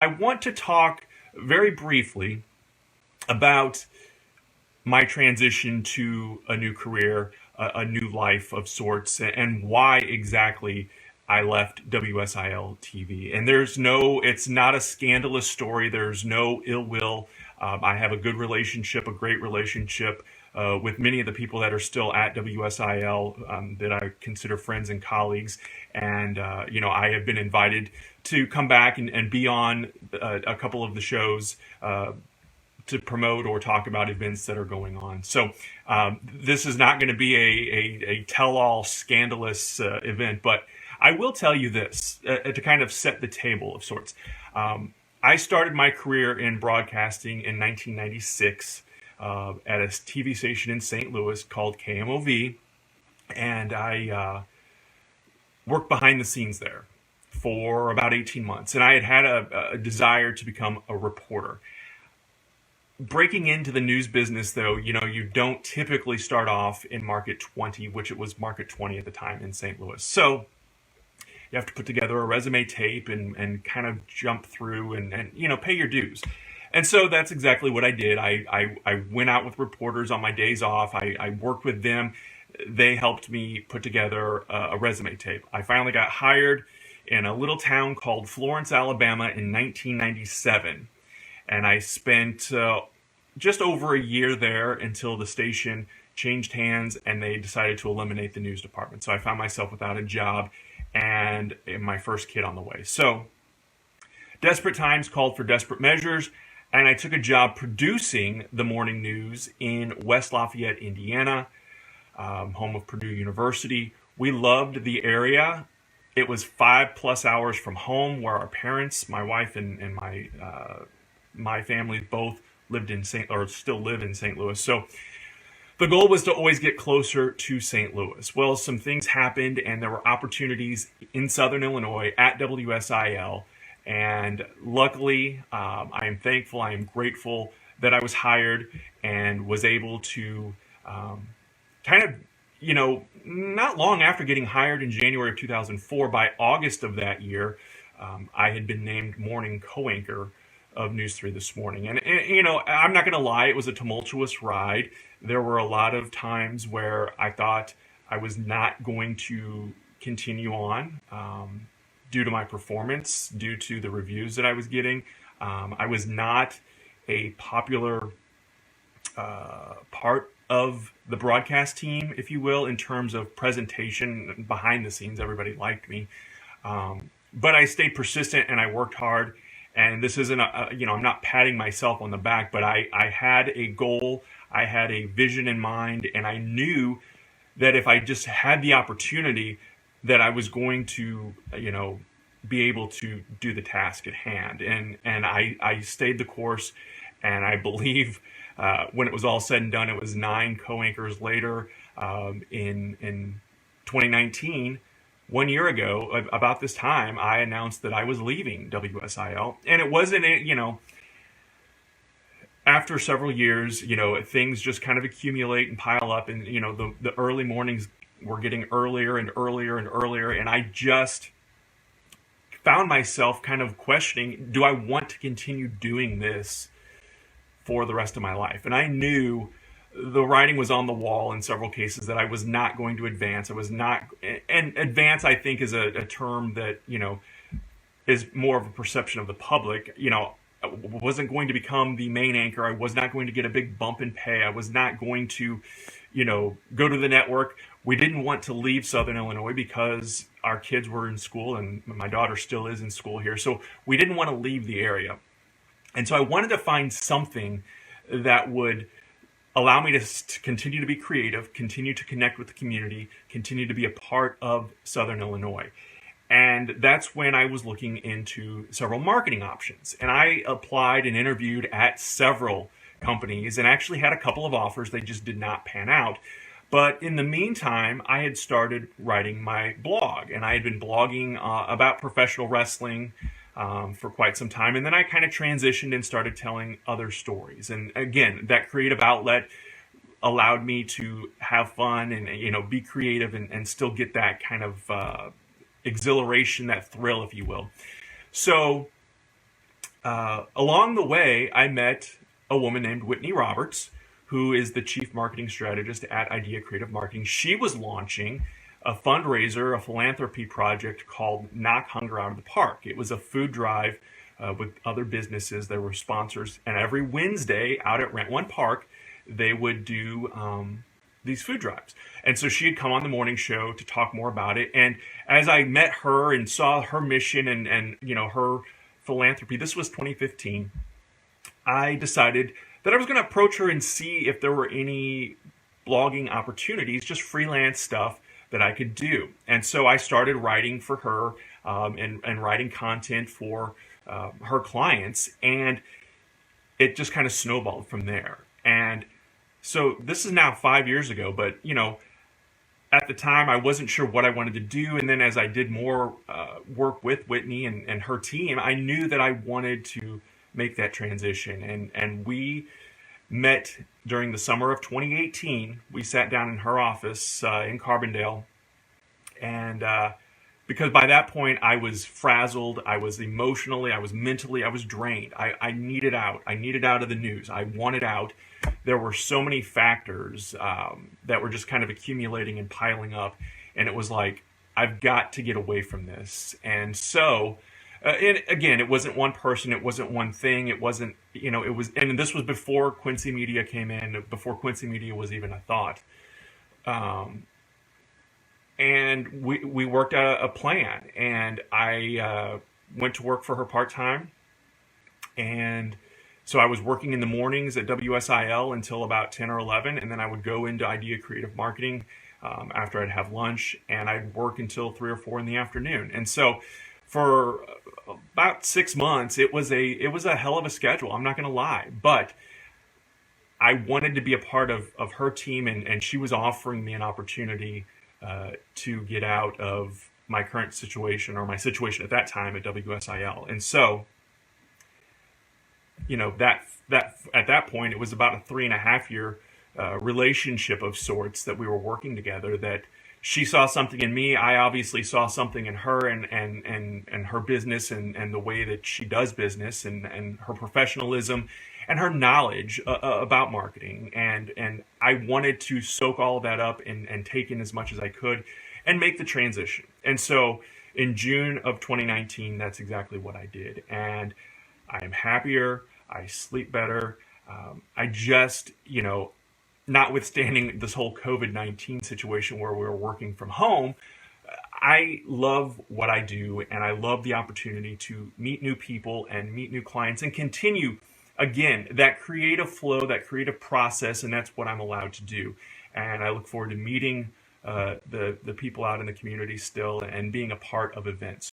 I want to talk very briefly about my transition to a new career, a new life of sorts, and why exactly I left WSIL TV. And it's not a scandalous story. There's no ill will. I have a good relationship, a great relationship with many of the people that are still at WSIL that I consider friends and colleagues. And, I have been invited to come back and be on a couple of the shows to promote or talk about events that are going on. So this is not going to be a tell-all scandalous event, but I will tell you this to kind of set the table of sorts. I started my career in broadcasting in 1996 at a TV station in St. Louis called KMOV, and I worked behind the scenes there for about 18 months. And I had a desire to become a reporter. Breaking into the news business, though, you don't typically start off in Market 20, which it was Market 20 at the time in St. Louis. So you have to put together a resume tape and kind of jump through and pay your dues. And so that's exactly what I did. I went out with reporters on my days off. I worked with them. They helped me put together a resume tape. I finally got hired in a little town called Florence, Alabama in 1997. And I spent just over a year there until the station changed hands and they decided to eliminate the news department. So I found myself without a job and my first kid on the way. So desperate times called for desperate measures, and I took a job producing the morning news in West Lafayette, Indiana, home of Purdue University. We loved the area. It was 5+ hours from home, where our parents, my wife and my family, both still live in St. Louis. So the goal was to always get closer to St. Louis. Well, some things happened, and there were opportunities in Southern Illinois at WSIL. And luckily, I am thankful, I am grateful that I was hired and was able to not long after getting hired in January of 2004, by August of that year, I had been named morning co-anchor of News 3 This Morning. And I'm not going to lie, it was a tumultuous ride. There were a lot of times where I thought I was not going to continue on due to my performance, due to the reviews that I was getting. I was not a popular part of the broadcast team, if you will, in terms of presentation behind the scenes. Everybody liked me. But I stayed persistent and I worked hard. And this isn't, I'm not patting myself on the back, but I had a goal, I had a vision in mind, and I knew that if I just had the opportunity, that I was going to, be able to do the task at hand. And I stayed the course, and I believe when it was all said and done, it was 9 co-anchors later in 2019. 1 year ago, about this time, I announced that I was leaving WSIL. And it wasn't, after several years, things just kind of accumulate and pile up. And, the early mornings were getting earlier and earlier and earlier. And I just found myself kind of questioning, do I want to continue doing this for the rest of my life? And I knew the writing was on the wall in several cases that I was not going to advance. I was not, and advance, I think, is a term that, is more of a perception of the public. I wasn't going to become the main anchor. I was not going to get a big bump in pay. I was not going to, go to the network. We didn't want to leave Southern Illinois because our kids were in school and my daughter still is in school here. So we didn't want to leave the area. And so I wanted to find something that would allow me to continue to be creative, continue to connect with the community, continue to be a part of Southern Illinois. And that's when I was looking into several marketing options. And I applied and interviewed at several companies and actually had a couple of offers. They just did not pan out. But in the meantime, I had started writing my blog, and I had been blogging about professional wrestling for quite some time. And then I kind of transitioned and started telling other stories. And again, that creative outlet allowed me to have fun and, be creative and still get that kind of exhilaration, that thrill, if you will. So Along the way, I met a woman named Whitney Roberts, who is the chief marketing strategist at Idea Creative Marketing. She was launching a fundraiser, a philanthropy project called Knock Hunger Out of the Park. It was a food drive with other businesses that were sponsors. And every Wednesday out at Rent One Park, they would do these food drives. And so she had come on the morning show to talk more about it. And as I met her and saw her mission and her philanthropy, this was 2015, I decided that I was going to approach her and see if there were any blogging opportunities, just freelance stuff that I could do. And so I started writing for her and writing content for her clients. And it just kind of snowballed from there. And so this is now 5 years ago, but at the time I wasn't sure what I wanted to do. And then as I did more work with Whitney and her team, I knew that I wanted to make that transition. And we met during the summer of 2018. We sat down in her office in Carbondale. And because by that point I was frazzled, I was emotionally, I was mentally, I was drained. I needed out. I needed out of the news. I wanted out. There were so many factors that were just kind of accumulating and piling up. And it was like, I've got to get away from this. And so, and again, it wasn't one person, it wasn't one thing, it wasn't, it was, and this was before Quincy Media came in, before Quincy Media was even a thought. And we worked out a plan, and I went to work for her part-time. And so I was working in the mornings at WSIL until about 10 or 11, and then I would go into Idea Creative Marketing after I'd have lunch, and I'd work until 3 or 4 in the afternoon. And so for about 6 months, it was a hell of a schedule, I'm not going to lie. But I wanted to be a part of her team, and she was offering me an opportunity to get out of my current situation, or my situation at that time at WSIL. And so, that at that point, it was about a 3.5 year relationship of sorts that we were working together, that she saw something in me. I obviously saw something in her and her business and the way that she does business and her professionalism and her knowledge about marketing. And I wanted to soak all of that up and take in as much as I could and make the transition. And so in June of 2019, that's exactly what I did. And I am happier. I sleep better. I just, notwithstanding this whole COVID-19 situation where we were working from home, I love what I do, and I love the opportunity to meet new people and meet new clients and continue, again, that creative flow, that creative process, and that's what I'm allowed to do. And I look forward to meeting the people out in the community still and being a part of events.